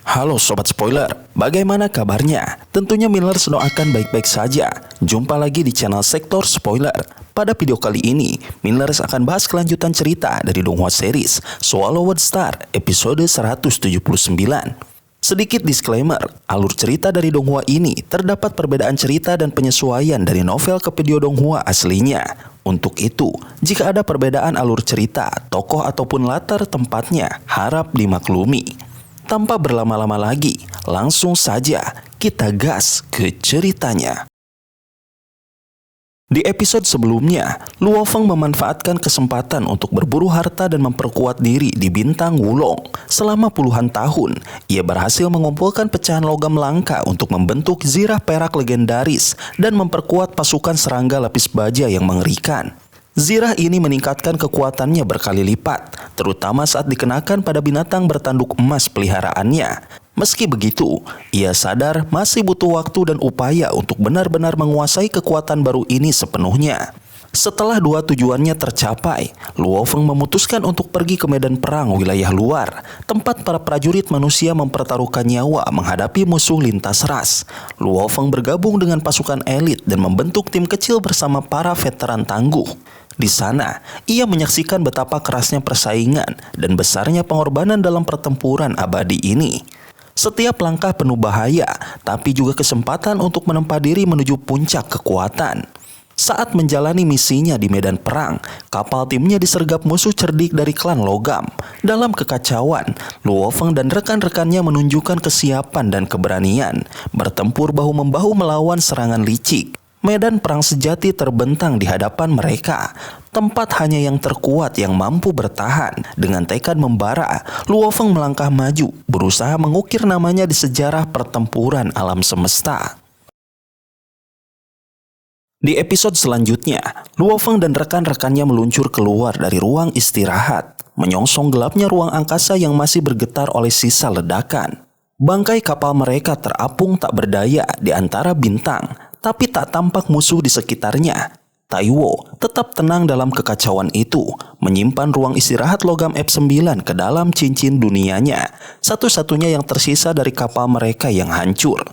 Halo Sobat Spoiler, bagaimana kabarnya? Tentunya Millers doakan baik-baik saja. Jumpa lagi di channel Sektor Spoiler. Pada video kali ini, Millers akan bahas kelanjutan cerita dari Donghua series Swallowed Star episode 179. Sedikit disclaimer, alur cerita dari Donghua ini terdapat perbedaan cerita dan penyesuaian dari novel ke video Donghua aslinya. Untuk itu, jika ada perbedaan alur cerita, tokoh ataupun latar tempatnya, harap dimaklumi. Tanpa berlama-lama lagi, langsung saja kita gas ke ceritanya. Di episode sebelumnya, Luo Feng memanfaatkan kesempatan untuk berburu harta dan memperkuat diri di bintang Wulong. Selama puluhan tahun, ia berhasil mengumpulkan pecahan logam langka untuk membentuk zirah perak legendaris dan memperkuat pasukan serangga lapis baja yang mengerikan. Zirah ini meningkatkan kekuatannya berkali lipat, terutama saat dikenakan pada binatang bertanduk emas peliharaannya. Meski begitu, ia sadar masih butuh waktu dan upaya untuk benar-benar menguasai kekuatan baru ini sepenuhnya. Setelah dua tujuannya tercapai, Luo Feng memutuskan untuk pergi ke medan perang wilayah luar, tempat para prajurit manusia mempertaruhkan nyawa menghadapi musuh lintas ras. Luo Feng bergabung dengan pasukan elit dan membentuk tim kecil bersama para veteran tangguh. Di sana, ia menyaksikan betapa kerasnya persaingan dan besarnya pengorbanan dalam pertempuran abadi ini. Setiap langkah penuh bahaya, tapi juga kesempatan untuk menempa diri menuju puncak kekuatan. Saat menjalani misinya di medan perang, kapal timnya disergap musuh cerdik dari klan logam. Dalam kekacauan, Luo Feng dan rekan-rekannya menunjukkan kesiapan dan keberanian, bertempur bahu-membahu melawan serangan licik. Medan perang sejati terbentang di hadapan mereka. Tempat hanya yang terkuat yang mampu bertahan. Dengan tekad membara, Luo Feng melangkah maju, berusaha mengukir namanya di sejarah pertempuran alam semesta. Di episode selanjutnya, Luo Feng dan rekan-rekannya meluncur keluar dari ruang istirahat, menyongsong gelapnya ruang angkasa yang masih bergetar oleh sisa ledakan. Bangkai kapal mereka terapung tak berdaya di antara bintang, tapi tak tampak musuh di sekitarnya. Taiwo tetap tenang dalam kekacauan itu, menyimpan ruang istirahat logam F9 ke dalam cincin dunianya, satu-satunya yang tersisa dari kapal mereka yang hancur.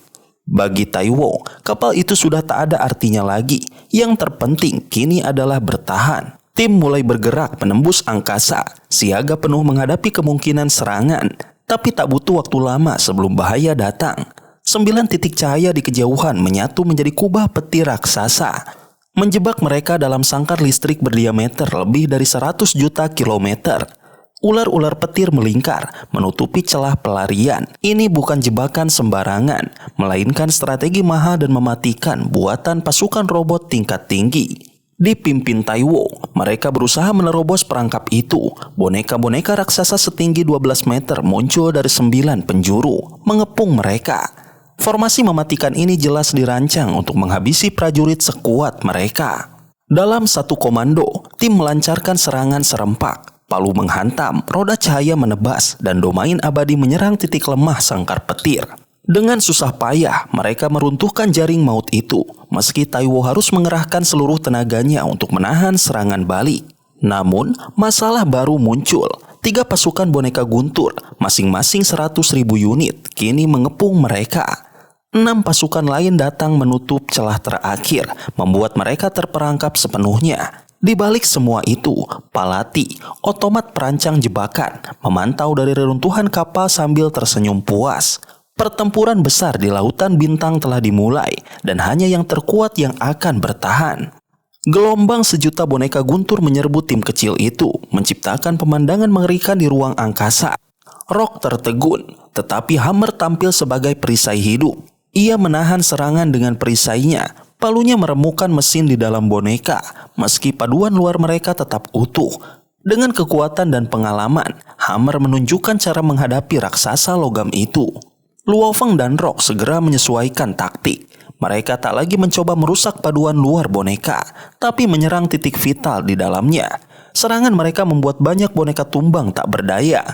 Bagi Taiwo, kapal itu sudah tak ada artinya lagi. Yang terpenting kini adalah bertahan. Tim mulai bergerak menembus angkasa, siaga penuh menghadapi kemungkinan serangan. Tapi tak butuh waktu lama sebelum bahaya datang. 9 titik cahaya di kejauhan menyatu menjadi kubah peti raksasa, menjebak mereka dalam sangkar listrik berdiameter lebih dari 100 juta kilometer. Ular-ular petir melingkar, menutupi celah pelarian. Ini bukan jebakan sembarangan, melainkan strategi mahal dan mematikan buatan pasukan robot tingkat tinggi. Dipimpin Taiwo, mereka berusaha menerobos perangkap itu. Boneka-boneka raksasa setinggi 12 meter muncul dari 9 penjuru, mengepung mereka. Formasi mematikan ini jelas dirancang untuk menghabisi prajurit sekuat mereka. Dalam satu komando, tim melancarkan serangan serempak. Palu menghantam, roda cahaya menebas, dan domain abadi menyerang titik lemah sangkar petir. Dengan susah payah, mereka meruntuhkan jaring maut itu, meski Taiwo harus mengerahkan seluruh tenaganya untuk menahan serangan balik. Namun, masalah baru muncul. 3 pasukan boneka guntur, masing-masing 100.000 unit, kini mengepung mereka. 6 pasukan lain datang menutup celah terakhir, membuat mereka terperangkap sepenuhnya. Di balik semua itu, Palati, otomat perancang jebakan, memantau dari reruntuhan kapal sambil tersenyum puas. Pertempuran besar di lautan bintang telah dimulai, dan hanya yang terkuat yang akan bertahan. Gelombang sejuta boneka guntur menyerbu tim kecil itu, menciptakan pemandangan mengerikan di ruang angkasa. Rock tertegun, tetapi Hammer tampil sebagai perisai hidup. Ia menahan serangan dengan perisainya. Palunya meremukan mesin di dalam boneka, meski paduan luar mereka tetap utuh. Dengan kekuatan dan pengalaman, Hammer menunjukkan cara menghadapi raksasa logam itu. Luo Feng dan Rock segera menyesuaikan taktik. Mereka tak lagi mencoba merusak paduan luar boneka, tapi menyerang titik vital di dalamnya. Serangan mereka membuat banyak boneka tumbang tak berdaya.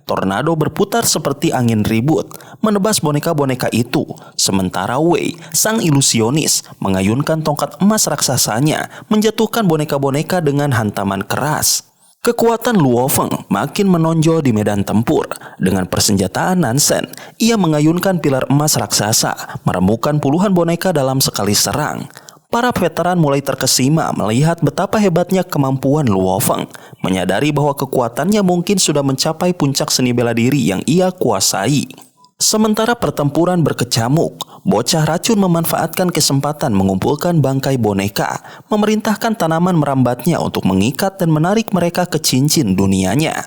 Tornado berputar seperti angin ribut, menebas boneka-boneka itu. Sementara Wei, sang ilusionis, mengayunkan tongkat emas raksasanya, menjatuhkan boneka-boneka dengan hantaman keras. Kekuatan Luo Feng makin menonjol di medan tempur. Dengan persenjataan Nansen, ia mengayunkan pilar emas raksasa, meremukkan puluhan boneka dalam sekali serang. Para veteran mulai terkesima melihat betapa hebatnya kemampuan Luo Feng, menyadari bahwa kekuatannya mungkin sudah mencapai puncak seni bela diri yang ia kuasai. Sementara pertempuran berkecamuk, bocah racun memanfaatkan kesempatan mengumpulkan bangkai boneka, memerintahkan tanaman merambatnya untuk mengikat dan menarik mereka ke cincin dunianya.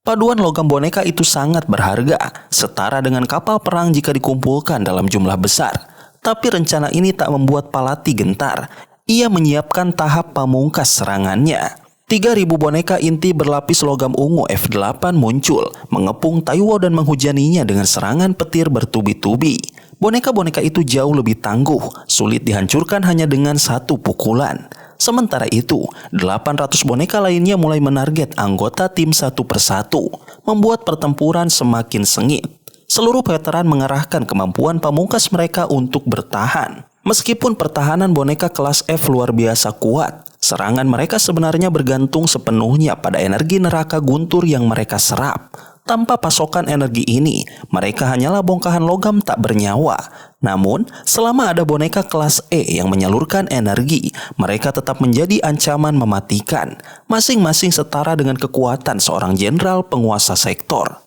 Paduan logam boneka itu sangat berharga, setara dengan kapal perang jika dikumpulkan dalam jumlah besar. Tapi rencana ini tak membuat Palati gentar. Ia menyiapkan tahap pamungkas serangannya. 3.000 boneka inti berlapis logam ungu F8 muncul, mengepung Taiwo dan menghujaninya dengan serangan petir bertubi-tubi. Boneka-boneka itu jauh lebih tangguh, sulit dihancurkan hanya dengan satu pukulan. Sementara itu, 800 boneka lainnya mulai menarget anggota tim satu persatu, membuat pertempuran semakin sengit. Seluruh veteran mengerahkan kemampuan pamungkas mereka untuk bertahan. Meskipun pertahanan boneka kelas F luar biasa kuat, serangan mereka sebenarnya bergantung sepenuhnya pada energi neraka guntur yang mereka serap. Tanpa pasokan energi ini, mereka hanyalah bongkahan logam tak bernyawa. Namun, selama ada boneka kelas E yang menyalurkan energi, mereka tetap menjadi ancaman mematikan, masing-masing setara dengan kekuatan seorang jenderal penguasa sektor.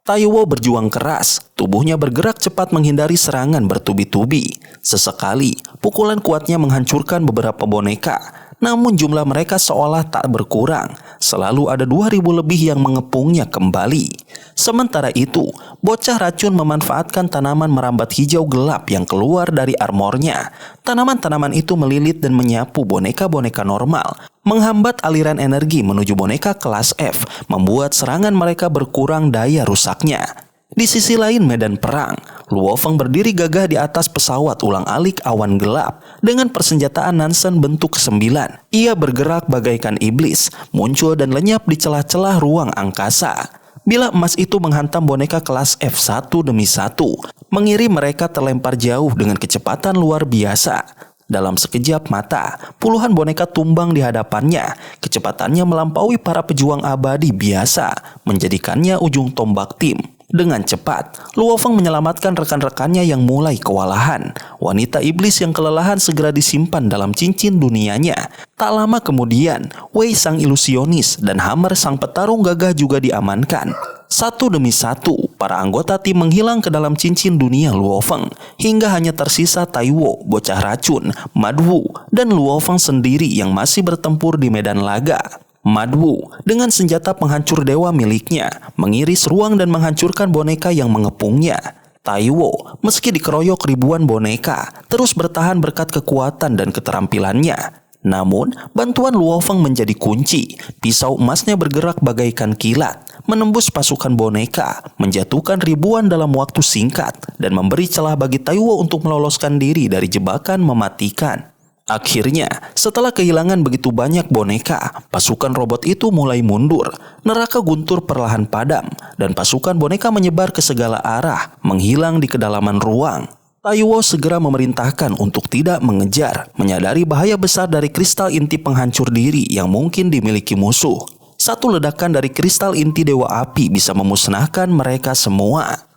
Taiwo berjuang keras, tubuhnya bergerak cepat menghindari serangan bertubi-tubi. Sesekali, pukulan kuatnya menghancurkan beberapa boneka, namun jumlah mereka seolah tak berkurang. Selalu ada 2.000 lebih yang mengepungnya kembali. Sementara itu, bocah racun memanfaatkan tanaman merambat hijau gelap yang keluar dari armornya. Tanaman-tanaman itu melilit dan menyapu boneka-boneka normal, menghambat aliran energi menuju boneka kelas F, membuat serangan mereka berkurang daya rusaknya. Di sisi lain medan perang, Luo Feng berdiri gagah di atas pesawat ulang-alik awan gelap dengan persenjataan Nansen bentuk 9. Ia bergerak bagaikan iblis, muncul dan lenyap di celah-celah ruang angkasa. Bila emas itu menghantam boneka kelas F1 demi satu, mengirim mereka terlempar jauh dengan kecepatan luar biasa. Dalam sekejap mata, puluhan boneka tumbang di hadapannya. Kecepatannya melampaui para pejuang abadi biasa, menjadikannya ujung tombak tim. Dengan cepat, Luo Feng menyelamatkan rekan-rekannya yang mulai kewalahan. Wanita iblis yang kelelahan segera disimpan dalam cincin dunianya. Tak lama kemudian, Wei sang ilusionis dan Hammer sang petarung gagah juga diamankan. Satu demi satu, para anggota tim menghilang ke dalam cincin dunia Luo Feng, hingga hanya tersisa Taiwo, bocah racun, Madwu, dan Luo Feng sendiri yang masih bertempur di medan laga. Madwu dengan senjata penghancur dewa miliknya mengiris ruang dan menghancurkan boneka yang mengepungnya. Taiwo, meski dikeroyok ribuan boneka, terus bertahan berkat kekuatan dan keterampilannya. Namun, bantuan Luo Feng menjadi kunci. Pisau emasnya bergerak bagaikan kilat, menembus pasukan boneka, menjatuhkan ribuan dalam waktu singkat, dan memberi celah bagi Taiwo untuk meloloskan diri dari jebakan mematikan. Akhirnya, setelah kehilangan begitu banyak boneka, pasukan robot itu mulai mundur. Neraka guntur perlahan padam, dan pasukan boneka menyebar ke segala arah, menghilang di kedalaman ruang. Taiwo segera memerintahkan untuk tidak mengejar, menyadari bahaya besar dari kristal inti penghancur diri yang mungkin dimiliki musuh. Satu ledakan dari kristal inti Dewa Api bisa memusnahkan mereka semua.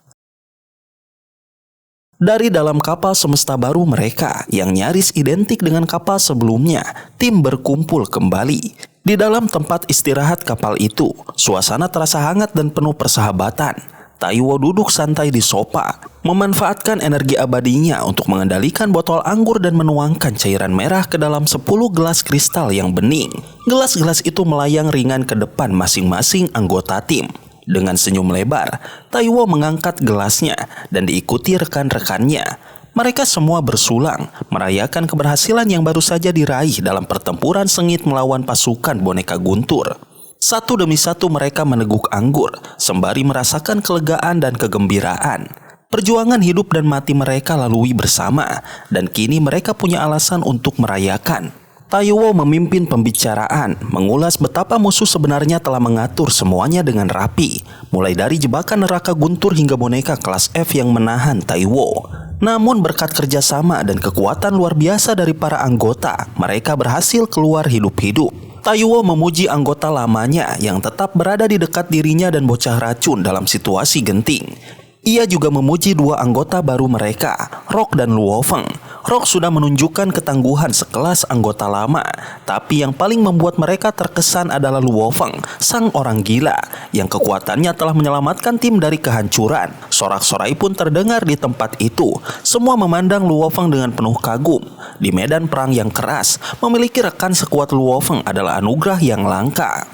Dari dalam kapal semesta baru mereka yang nyaris identik dengan kapal sebelumnya, tim berkumpul kembali. Di dalam tempat istirahat kapal itu, suasana terasa hangat dan penuh persahabatan. Taiwo duduk santai di sofa, memanfaatkan energi abadinya untuk mengendalikan botol anggur dan menuangkan cairan merah ke dalam 10 gelas kristal yang bening. Gelas-gelas itu melayang ringan ke depan masing-masing anggota tim. Dengan senyum lebar, Taiwo mengangkat gelasnya dan diikuti rekan-rekannya. Mereka semua bersulang, merayakan keberhasilan yang baru saja diraih dalam pertempuran sengit melawan pasukan boneka guntur. Satu demi satu mereka meneguk anggur, sembari merasakan kelegaan dan kegembiraan. Perjuangan hidup dan mati mereka lalui bersama, dan kini mereka punya alasan untuk merayakan. Taiwo memimpin pembicaraan, mengulas betapa musuh sebenarnya telah mengatur semuanya dengan rapi, mulai dari jebakan neraka guntur hingga boneka kelas F yang menahan Taiwo. Namun berkat kerjasama dan kekuatan luar biasa dari para anggota, mereka berhasil keluar hidup-hidup. Taiwo memuji anggota lamanya yang tetap berada di dekat dirinya dan bocah racun dalam situasi genting. Ia juga memuji dua anggota baru mereka, Rock dan Luo Feng. Rock sudah menunjukkan ketangguhan sekelas anggota lama, tapi yang paling membuat mereka terkesan adalah Luo Feng, sang orang gila, yang kekuatannya telah menyelamatkan tim dari kehancuran. Sorak-sorai pun terdengar di tempat itu. Semua memandang Luo Feng dengan penuh kagum. Di medan perang yang keras, memiliki rekan sekuat Luo Feng adalah anugerah yang langka.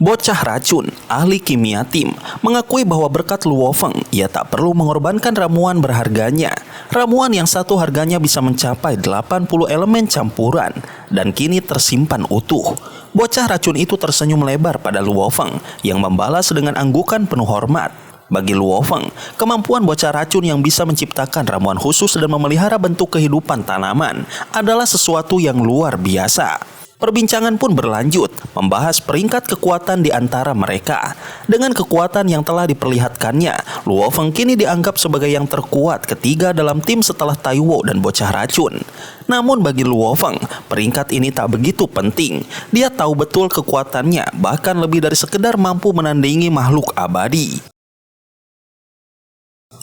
Bocah racun, ahli kimia tim, mengakui bahwa berkat Luo Feng, ia tak perlu mengorbankan ramuan berharganya. Ramuan yang satu harganya bisa mencapai 80 elemen campuran, dan kini tersimpan utuh. Bocah racun itu tersenyum lebar pada Luo Feng, yang membalas dengan anggukan penuh hormat. Bagi Luo Feng, kemampuan bocah racun yang bisa menciptakan ramuan khusus dan memelihara bentuk kehidupan tanaman adalah sesuatu yang luar biasa. Perbincangan pun berlanjut, membahas peringkat kekuatan di antara mereka. Dengan kekuatan yang telah diperlihatkannya, Luo Feng kini dianggap sebagai yang terkuat ketiga dalam tim setelah Taiwo dan bocah racun. Namun bagi Luo Feng, peringkat ini tak begitu penting. Dia tahu betul kekuatannya, bahkan lebih dari sekedar mampu menandingi makhluk abadi.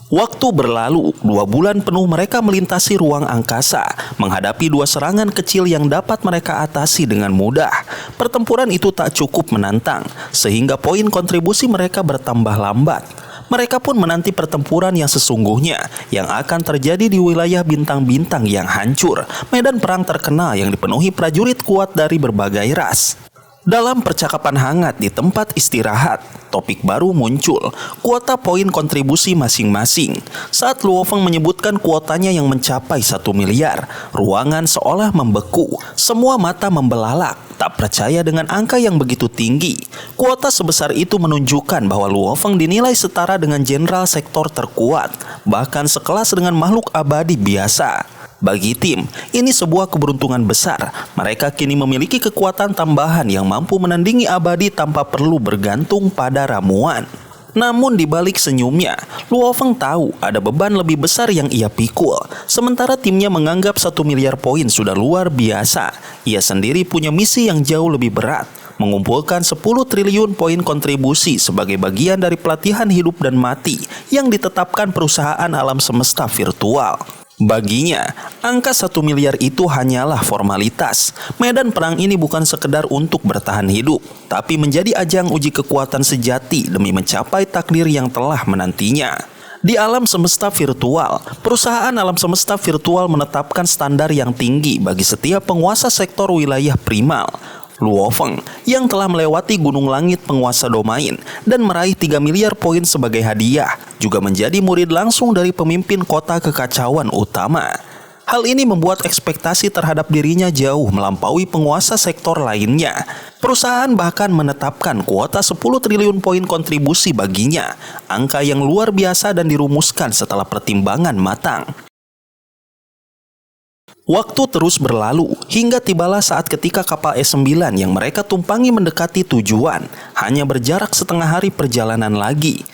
Waktu berlalu, 2 bulan penuh mereka melintasi ruang angkasa, menghadapi 2 serangan kecil yang dapat mereka atasi dengan mudah. Pertempuran itu tak cukup menantang, sehingga poin kontribusi mereka bertambah lambat. Mereka pun menanti pertempuran yang sesungguhnya, yang akan terjadi di wilayah bintang-bintang yang hancur, medan perang terkenal yang dipenuhi prajurit kuat dari berbagai ras. Dalam percakapan hangat di tempat istirahat, topik baru muncul, kuota poin kontribusi masing-masing. Saat Luo Feng menyebutkan kuotanya yang mencapai 1 miliar, ruangan seolah membeku, semua mata membelalak, tak percaya dengan angka yang begitu tinggi. Kuota sebesar itu menunjukkan bahwa Luo Feng dinilai setara dengan jenderal sektor terkuat, bahkan sekelas dengan makhluk abadi biasa. Bagi tim, ini sebuah keberuntungan besar. Mereka kini memiliki kekuatan tambahan yang mampu menandingi abadi tanpa perlu bergantung pada ramuan. Namun di balik senyumnya, Luo Feng tahu ada beban lebih besar yang ia pikul. Sementara timnya menganggap 1 miliar poin sudah luar biasa, ia sendiri punya misi yang jauh lebih berat. Mengumpulkan 10 triliun poin kontribusi sebagai bagian dari pelatihan hidup dan mati yang ditetapkan perusahaan alam semesta virtual. Baginya, angka 1 miliar itu hanyalah formalitas. Medan perang ini bukan sekedar untuk bertahan hidup, tapi menjadi ajang uji kekuatan sejati demi mencapai takdir yang telah menantinya. Di alam semesta virtual, perusahaan alam semesta virtual menetapkan standar yang tinggi bagi setiap penguasa sektor wilayah primal. Luo Feng yang telah melewati gunung langit penguasa domain dan meraih 3 miliar poin sebagai hadiah juga menjadi murid langsung dari pemimpin kota kekacauan utama. Hal ini membuat ekspektasi terhadap dirinya jauh melampaui penguasa sektor lainnya. Perusahaan bahkan menetapkan kuota 10 triliun poin kontribusi baginya, angka yang luar biasa dan dirumuskan setelah pertimbangan matang. Waktu terus berlalu, hingga tibalah saat ketika kapal S9 yang mereka tumpangi mendekati tujuan, hanya berjarak setengah hari perjalanan lagi.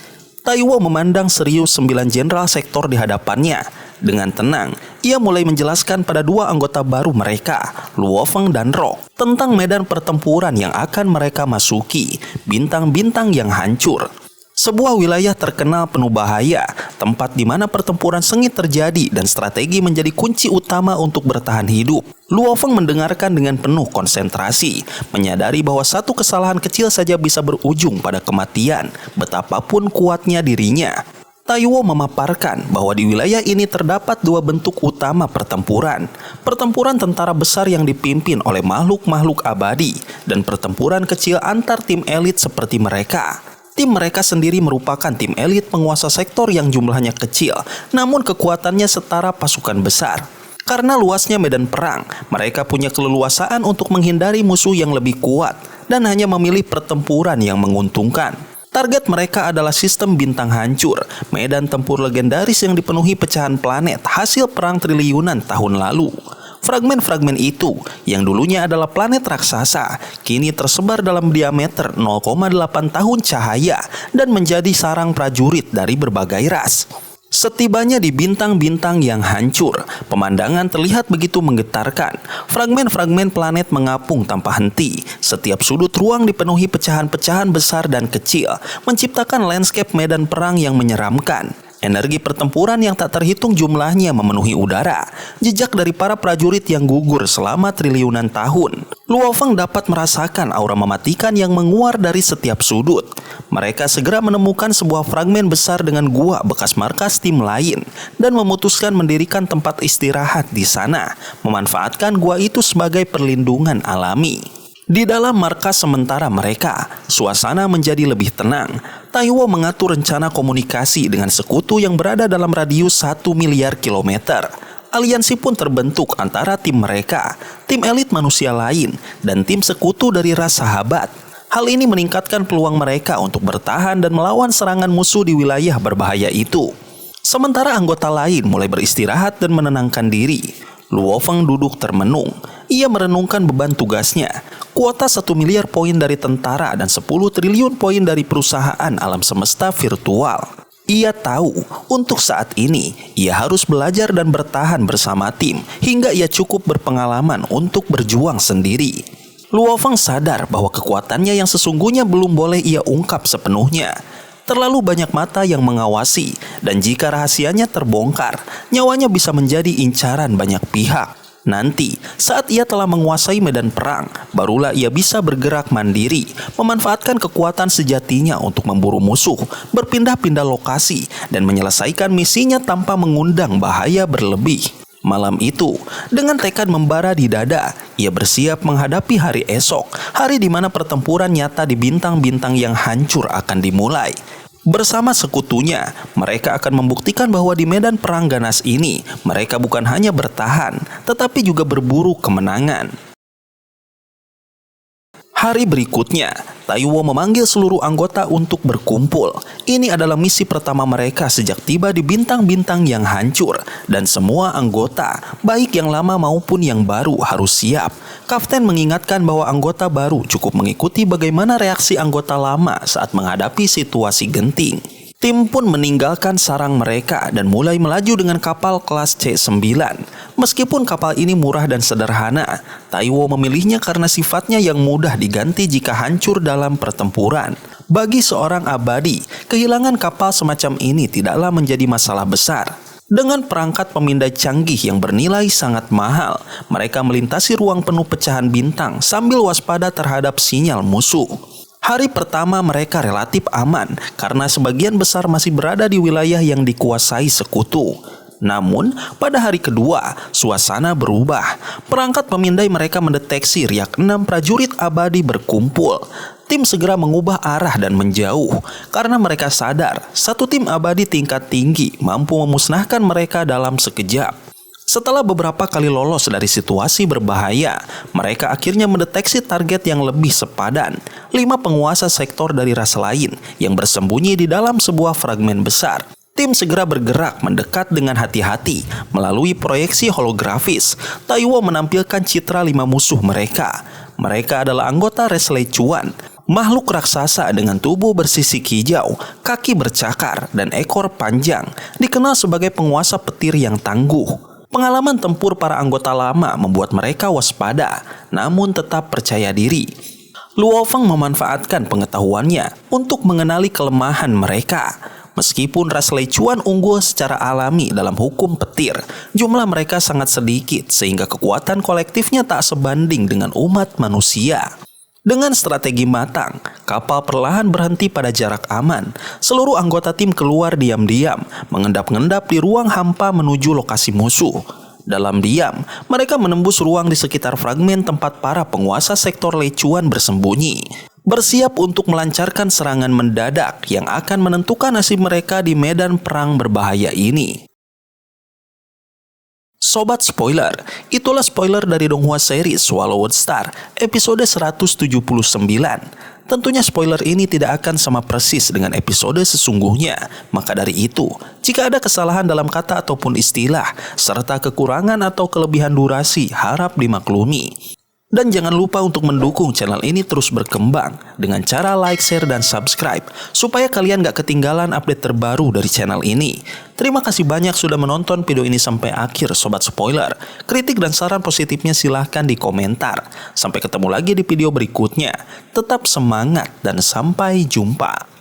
Taiwo memandang serius 9 jenderal sektor di hadapannya. Dengan tenang, ia mulai menjelaskan pada 2 anggota baru mereka, Luo Feng dan Rock, tentang medan pertempuran yang akan mereka masuki, bintang-bintang yang hancur. Sebuah wilayah terkenal penuh bahaya, tempat di mana pertempuran sengit terjadi dan strategi menjadi kunci utama untuk bertahan hidup. Luo Feng mendengarkan dengan penuh konsentrasi, menyadari bahwa satu kesalahan kecil saja bisa berujung pada kematian, betapapun kuatnya dirinya. Taiwo memaparkan bahwa di wilayah ini terdapat 2 bentuk utama pertempuran. Pertempuran tentara besar yang dipimpin oleh makhluk-makhluk abadi, dan pertempuran kecil antar tim elit seperti mereka. Tim mereka sendiri merupakan tim elit penguasa sektor yang jumlahnya kecil, namun kekuatannya setara pasukan besar. Karena luasnya medan perang, mereka punya keleluasaan untuk menghindari musuh yang lebih kuat dan hanya memilih pertempuran yang menguntungkan. Target mereka adalah sistem bintang hancur, medan tempur legendaris yang dipenuhi pecahan planet hasil perang triliunan tahun lalu. Fragmen-fragmen itu, yang dulunya adalah planet raksasa, kini tersebar dalam diameter 0,8 tahun cahaya dan menjadi sarang prajurit dari berbagai ras. Setibanya di bintang-bintang yang hancur, pemandangan terlihat begitu menggetarkan. Fragmen-fragmen planet mengapung tanpa henti. Setiap sudut ruang dipenuhi pecahan-pecahan besar dan kecil, menciptakan landscape medan perang yang menyeramkan. Energi pertempuran yang tak terhitung jumlahnya memenuhi udara. Jejak dari para prajurit yang gugur selama triliunan tahun. Luo Feng dapat merasakan aura mematikan yang menguar dari setiap sudut. Mereka segera menemukan sebuah fragmen besar dengan gua bekas markas tim lain dan memutuskan mendirikan tempat istirahat di sana, memanfaatkan gua itu sebagai perlindungan alami. Di dalam markas sementara mereka, suasana menjadi lebih tenang. Taiwo mengatur rencana komunikasi dengan sekutu yang berada dalam radius 1 miliar kilometer. Aliansi pun terbentuk antara tim mereka, tim elit manusia lain, dan tim sekutu dari ras sahabat. Hal ini meningkatkan peluang mereka untuk bertahan dan melawan serangan musuh di wilayah berbahaya itu. Sementara anggota lain mulai beristirahat dan menenangkan diri. Luo Feng duduk termenung. Ia merenungkan beban tugasnya. Kuota 1 miliar poin dari tentara dan 10 triliun poin dari perusahaan alam semesta virtual. Ia tahu untuk saat ini ia harus belajar dan bertahan bersama tim hingga ia cukup berpengalaman untuk berjuang sendiri. Luo Feng sadar bahwa kekuatannya yang sesungguhnya belum boleh ia ungkap sepenuhnya. Terlalu banyak mata yang mengawasi, dan jika rahasianya terbongkar, nyawanya bisa menjadi incaran banyak pihak. Nanti, saat ia telah menguasai medan perang, barulah ia bisa bergerak mandiri, memanfaatkan kekuatan sejatinya untuk memburu musuh, berpindah-pindah lokasi, dan menyelesaikan misinya tanpa mengundang bahaya berlebih. Malam itu, dengan tekad membara di dada, ia bersiap menghadapi hari esok, hari di mana pertempuran nyata di bintang-bintang yang hancur akan dimulai. Bersama sekutunya, mereka akan membuktikan bahwa di medan perang ganas ini, mereka bukan hanya bertahan, tetapi juga berburu kemenangan. Hari berikutnya, Taiwo memanggil seluruh anggota untuk berkumpul. Ini adalah misi pertama mereka sejak tiba di bintang-bintang yang hancur, dan semua anggota, baik yang lama maupun yang baru, harus siap. Kapten mengingatkan bahwa anggota baru cukup mengikuti bagaimana reaksi anggota lama saat menghadapi situasi genting. Tim pun meninggalkan sarang mereka dan mulai melaju dengan kapal kelas C9. Meskipun kapal ini murah dan sederhana, Taiwo memilihnya karena sifatnya yang mudah diganti jika hancur dalam pertempuran. Bagi seorang abadi, kehilangan kapal semacam ini tidaklah menjadi masalah besar. Dengan perangkat pemindai canggih yang bernilai sangat mahal, mereka melintasi ruang penuh pecahan bintang sambil waspada terhadap sinyal musuh. Hari pertama mereka relatif aman karena sebagian besar masih berada di wilayah yang dikuasai sekutu. Namun, pada hari kedua, suasana berubah. Perangkat pemindai mereka mendeteksi riak 6 prajurit abadi berkumpul. Tim segera mengubah arah dan menjauh karena mereka sadar satu tim abadi tingkat tinggi mampu memusnahkan mereka dalam sekejap. Setelah beberapa kali lolos dari situasi berbahaya, mereka akhirnya mendeteksi target yang lebih sepadan, 5 penguasa sektor dari ras lain yang bersembunyi di dalam sebuah fragmen besar. Tim segera bergerak mendekat dengan hati-hati. Melalui proyeksi holografis, Taiwo menampilkan citra 5 musuh mereka. Mereka adalah anggota ras Lechuan, makhluk raksasa dengan tubuh bersisik hijau, kaki bercakar, dan ekor panjang, dikenal sebagai penguasa petir yang tangguh. Pengalaman tempur para anggota lama membuat mereka waspada, namun tetap percaya diri. Luo Feng memanfaatkan pengetahuannya untuk mengenali kelemahan mereka. Meskipun ras Lechuan unggul secara alami dalam hukum petir, jumlah mereka sangat sedikit sehingga kekuatan kolektifnya tak sebanding dengan umat manusia. Dengan strategi matang, kapal perlahan berhenti pada jarak aman. Seluruh anggota tim keluar diam-diam, mengendap-endap di ruang hampa menuju lokasi musuh. Dalam diam, mereka menembus ruang di sekitar fragmen tempat para penguasa sektor Lechuan bersembunyi. Bersiap untuk melancarkan serangan mendadak yang akan menentukan nasib mereka di medan perang berbahaya ini. Sobat spoiler, itulah spoiler dari Donghua series Swallowed Star episode 179. Tentunya spoiler ini tidak akan sama persis dengan episode sesungguhnya. Maka dari itu, jika ada kesalahan dalam kata ataupun istilah, serta kekurangan atau kelebihan durasi, harap dimaklumi. Dan jangan lupa untuk mendukung channel ini terus berkembang dengan cara like, share, dan subscribe supaya kalian gak ketinggalan update terbaru dari channel ini. Terima kasih banyak sudah menonton video ini sampai akhir Sobat Spoiler. Kritik dan saran positifnya silahkan di komentar. Sampai ketemu lagi di video berikutnya. Tetap semangat dan sampai jumpa.